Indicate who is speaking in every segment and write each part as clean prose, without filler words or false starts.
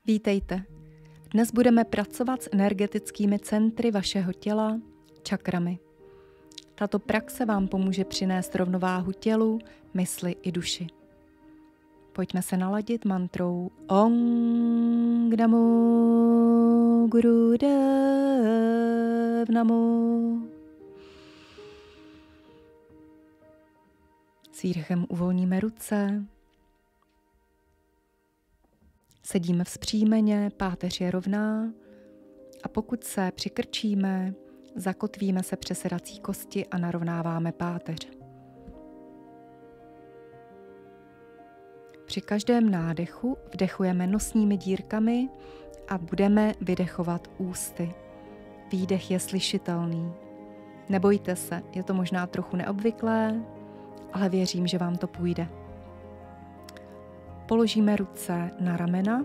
Speaker 1: Vítejte. Dnes budeme pracovat s energetickými centry vašeho těla, čakrami. Tato praxe vám pomůže přinést rovnováhu tělu, mysli i duši. Pojďme se naladit mantrou Om Namo Gurudev Namo. S výdechem uvolníme ruce. Sedíme vzpřímeně, páteř je rovná a pokud se přikrčíme, zakotvíme se přes sedací kosti a narovnáváme páteř. Při každém nádechu vdechujeme nosními dírkami a budeme vydechovat ústy. Výdech je slyšitelný. Nebojte se, je to možná trochu neobvyklé, ale věřím, že vám to půjde. Položíme ruce na ramena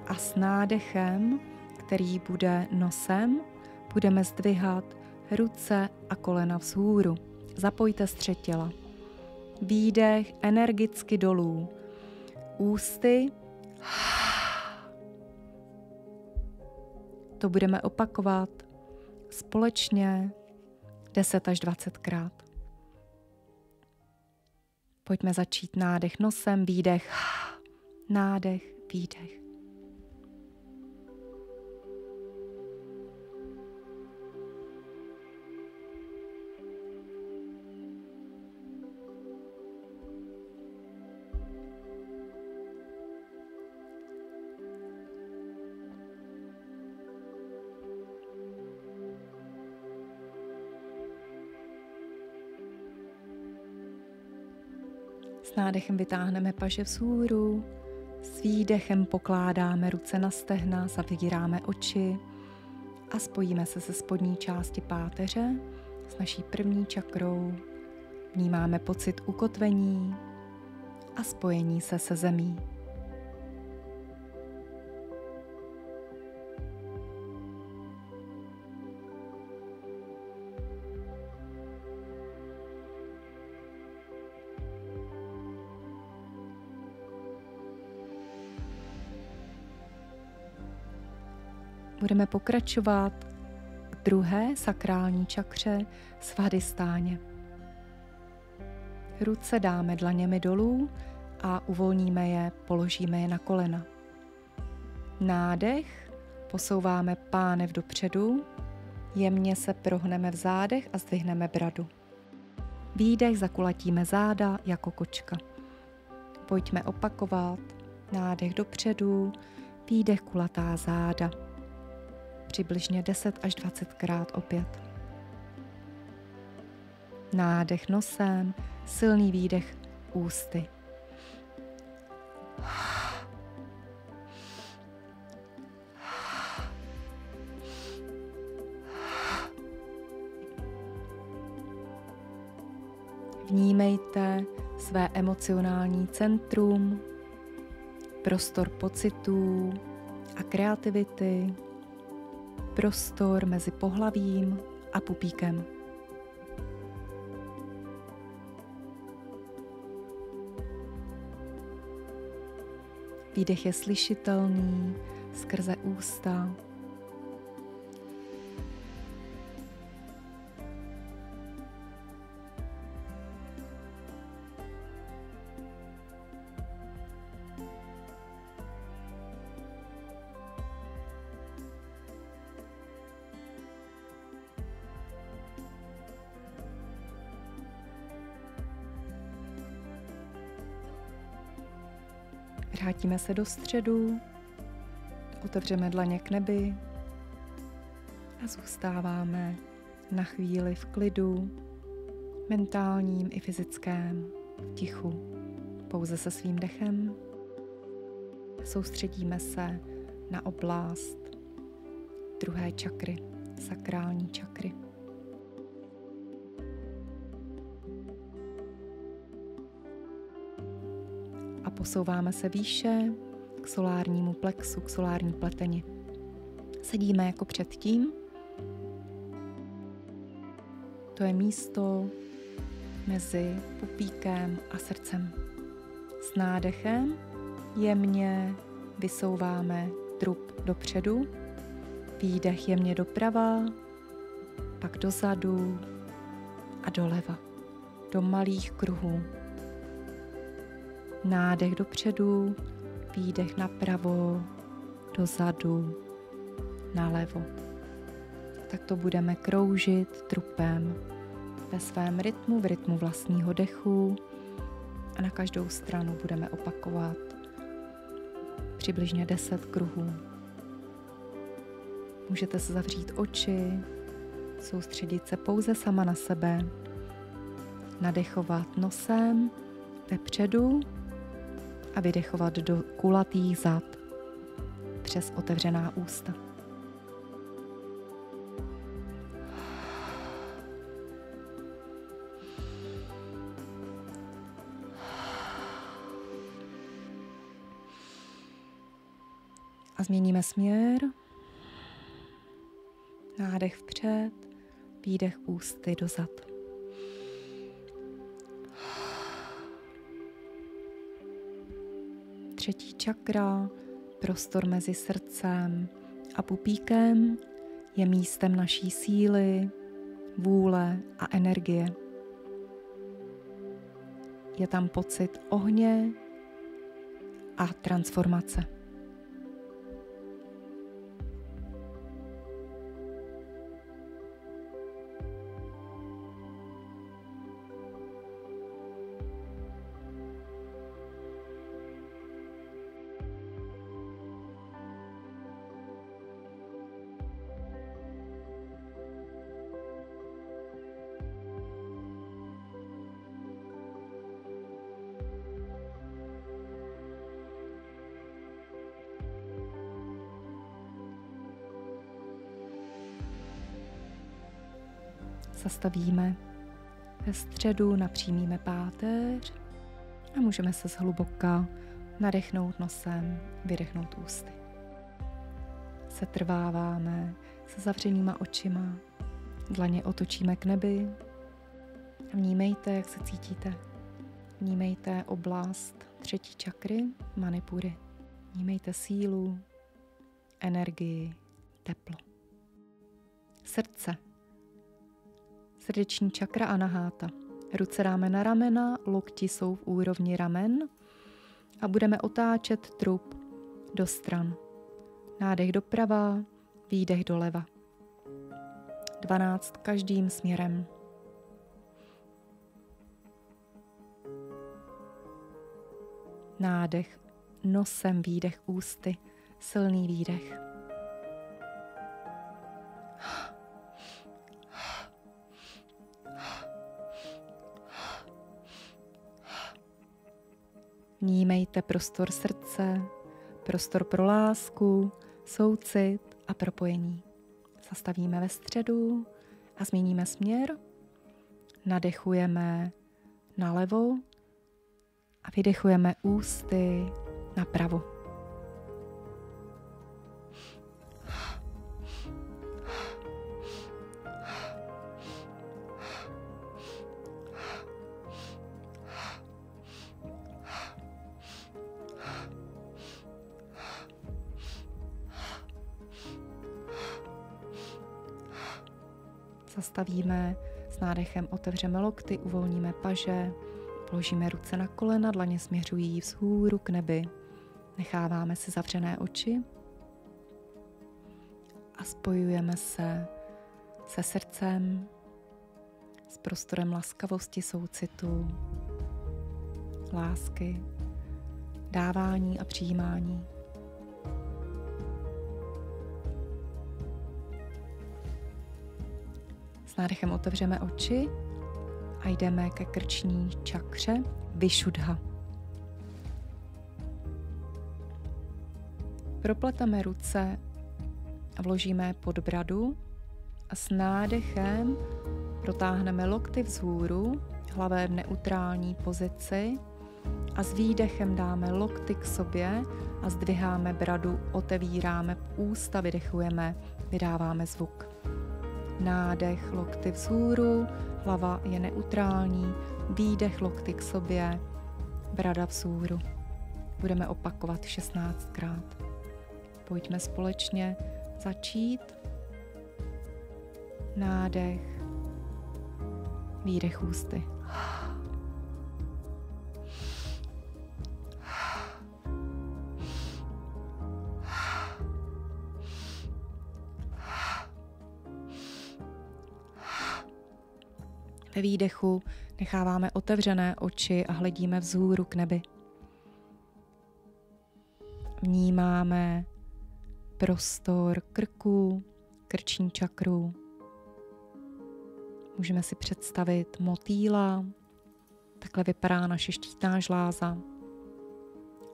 Speaker 1: a s nádechem, který bude nosem, budeme zdvihat ruce a kolena vzhůru. Zapojte střed těla. Výdech energicky dolů. Ústy. To budeme opakovat společně 10 až 20 krát. Pojďme začít nádech nosem, výdech, nádech, výdech. S nádechem vytáhneme paže vzhůru, s výdechem pokládáme ruce na stehna, zavíráme oči a spojíme se se spodní části páteře s naší první čakrou. Vnímáme pocit ukotvení a spojení se se zemí. Budeme pokračovat k druhé sakrální čakře svadhistáně. Ruce dáme dlaněmi dolů a uvolníme je, položíme je na kolena. Nádech, posouváme pánev dopředu, jemně se prohneme v zádech a zdvihneme bradu. Výdech, zakulatíme záda jako kočka. Pojďme opakovat. Nádech dopředu, výdech, kulatá záda. Přibližně 10 až 20 krát opět. Nádech nosem, silný výdech ústy. Vnímejte své emocionální centrum, prostor pocitů a kreativity, prostor mezi pohlavím a pupíkem. Výdech je slyšitelný skrze ústa. Vrátíme se do středu, otevřeme dlaně k nebi a zůstáváme na chvíli v klidu, mentálním i fyzickém, v tichu, pouze se svým dechem. Soustředíme se na oblast druhé čakry, sakrální čakry. A posouváme se výše k solárnímu plexu, k solární pleteni. Sedíme jako předtím. To je místo mezi pupíkem a srdcem. S nádechem Jemně vysouváme trup dopředu, výdech jemně doprava, pak dozadu a doleva, do malých kruhů. Nádech dopředu, výdech napravo, dozadu, nalevo. Tak to budeme kroužit trupem ve svém rytmu, v rytmu vlastního dechu a na každou stranu budeme opakovat přibližně 10 kruhů. Můžete se zavřít oči, soustředit se pouze sama na sebe, nadechovat nosem vepředu a vydechovat do kulatých zad přes otevřená ústa. A změníme směr. Nádech vpřed, výdech ústy dozad. Třetí čakra, prostor mezi srdcem a pupíkem, je místem naší síly, vůle a energie. Je tam pocit ohně a transformace. Zastavíme ve středu, napřímíme páteř a můžeme se zhluboka nadechnout nosem, vydechnout ústy. Setrváváme se zavřenýma očima, dlaně otočíme k nebi a vnímejte, jak se cítíte. Vnímejte oblast třetí čakry, Manipury. Vnímejte sílu, energii, teplo. Srdce. Srdeční čakra Anaháta. Ruce dáme na ramena, lokti jsou v úrovni ramen a budeme otáčet trup do stran. Nádech doprava, výdech doleva. 12 každým směrem. Nádech nosem, výdech ústy, silný výdech. Vnímejte prostor srdce, prostor pro lásku, soucit a propojení. Zastavíme ve středu a změníme směr. Nadechujeme nalevo a vydechujeme ústy napravo. Zastavíme, s nádechem otevřeme lokty, uvolníme paže, položíme ruce na kolena, dlaně směřují vzhůru k nebi. Necháváme si zavřené oči a spojujeme se se srdcem, s prostorem laskavosti, soucitu, lásky, dávání a přijímání. S nádechem otevřeme oči a jdeme ke krční čakře Vishuddha. Propleteme ruce a vložíme je pod bradu a s nádechem protáhneme lokty vzhůru, hlava je v neutrální pozici a s výdechem dáme lokty k sobě a zdviháme bradu, otevíráme ústa, vydechujeme, vydáváme zvuk. Nádech, lokty vzhůru, hlava je neutrální, výdech, lokty k sobě, brada vzhůru. budeme opakovat 16krát. Pojďme společně začít. Nádech, výdech ústy. Ve výdechu necháváme otevřené oči a hledíme vzhůru k nebi. Vnímáme prostor krku, krční čakru. Můžeme si představit motýla, takhle vypadá naše štítná žláza.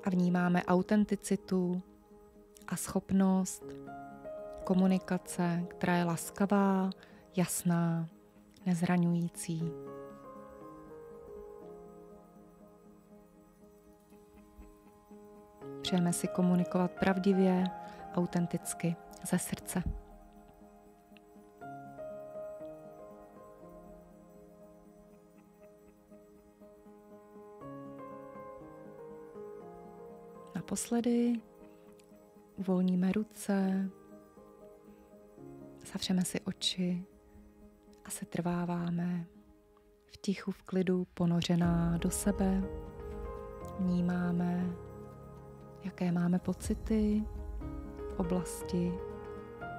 Speaker 1: A vnímáme autenticitu a schopnost komunikace, která je laskavá, jasná, nezraňující. Přejeme si komunikovat pravdivě, autenticky, ze srdce. Naposledy uvolníme ruce, zavřeme si oči a setrváváme v tichu, v klidu, ponořená do sebe. Vnímáme, jaké máme pocity v oblasti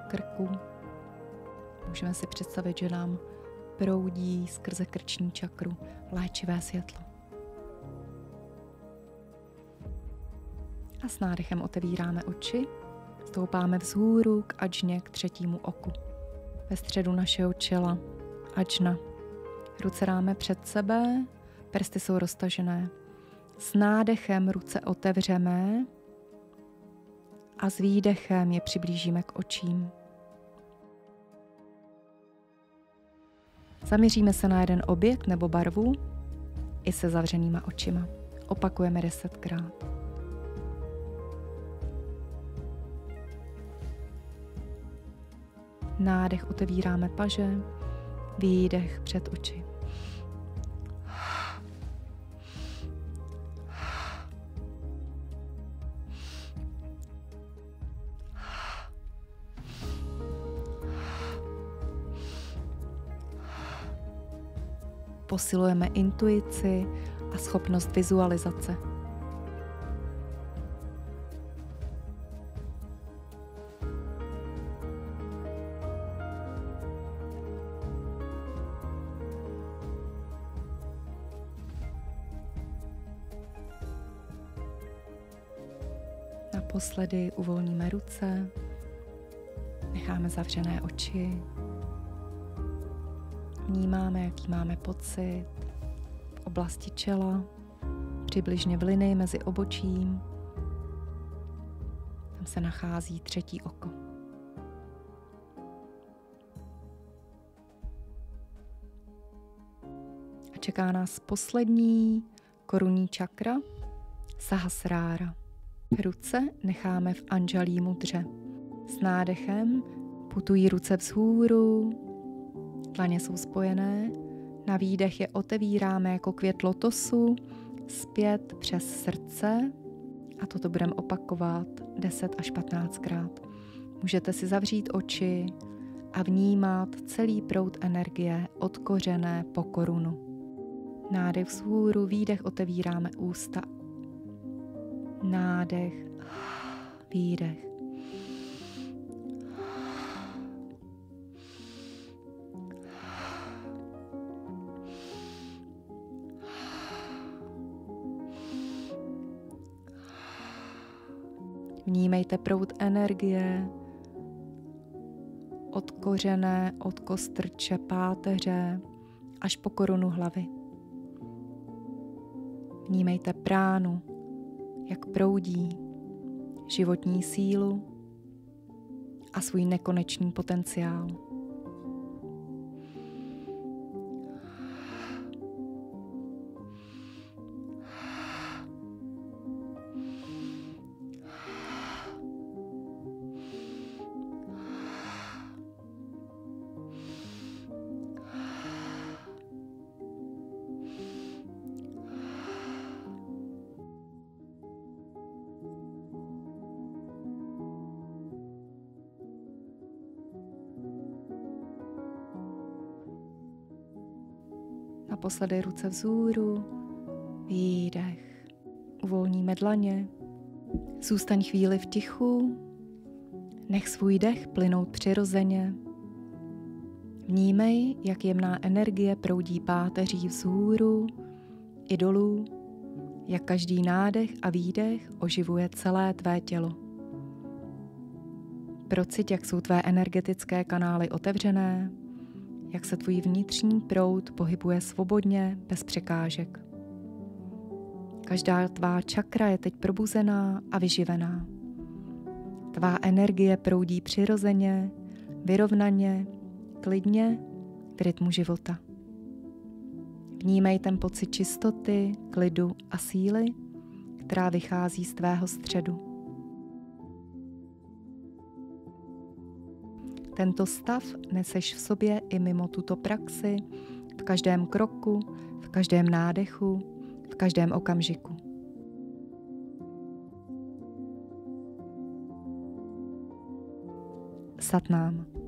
Speaker 1: krku. Můžeme si představit, že nám proudí skrze krční čakru léčivé světlo. A s nádechem otevíráme oči, stoupáme vzhůru k aджně, k třetímu oku. Ve středu našeho čela aджna. Ruce dáme před sebe, prsty jsou roztažené. S nádechem ruce otevřeme a s výdechem je přiblížíme k očím. Zaměříme se na jeden objekt nebo barvu i se zavřenýma očima. Opakujeme 10krát. Nádech otevíráme paže, výdech před oči. Posilujeme intuici a schopnost vizualizace. Naposledy uvolníme ruce, necháme zavřené oči, vnímáme, jaký máme pocit v oblasti čela, přibližně v linii mezi obočím. Tam se nachází třetí oko. A čeká nás poslední korunní čakra, Sahasrára. Ruce necháme v Anžalí mudře. S nádechem putují ruce vzhůru, dlaně jsou spojené, na výdech je otevíráme jako květ lotosu, zpět přes srdce a toto budeme opakovat 10 až 15krát. Můžete si zavřít oči a vnímat celý proud energie od kořene po korunu. Nádech vzhůru, výdech otevíráme ústa. Nádech, výdech. Vnímejte proud energie od kořene, od kostrče, páteře až po korunu hlavy. Vnímejte pránu, jak proudí, životní sílu a svůj nekonečný potenciál. naposledy ruce vzhůru, výdech. Uvolníme dlaně. Zůstaň chvíli v tichu, nech svůj dech plynout přirozeně. Vnímej, jak jemná energie proudí páteří vzhůru i dolů, jak každý nádech a výdech oživuje celé tvé tělo. Procit, jak jsou tvé energetické kanály otevřené, jak se tvůj vnitřní proud pohybuje svobodně, bez překážek. Každá tvá čakra je teď probuzená a vyživená. Tvá energie proudí přirozeně, vyrovnaně, klidně v rytmu života. Vnímej ten pocit čistoty, klidu a síly, která vychází z tvého středu. Tento stav neseš v sobě i mimo tuto praxi, v každém kroku, v každém nádechu, v každém okamžiku. Sat Nám.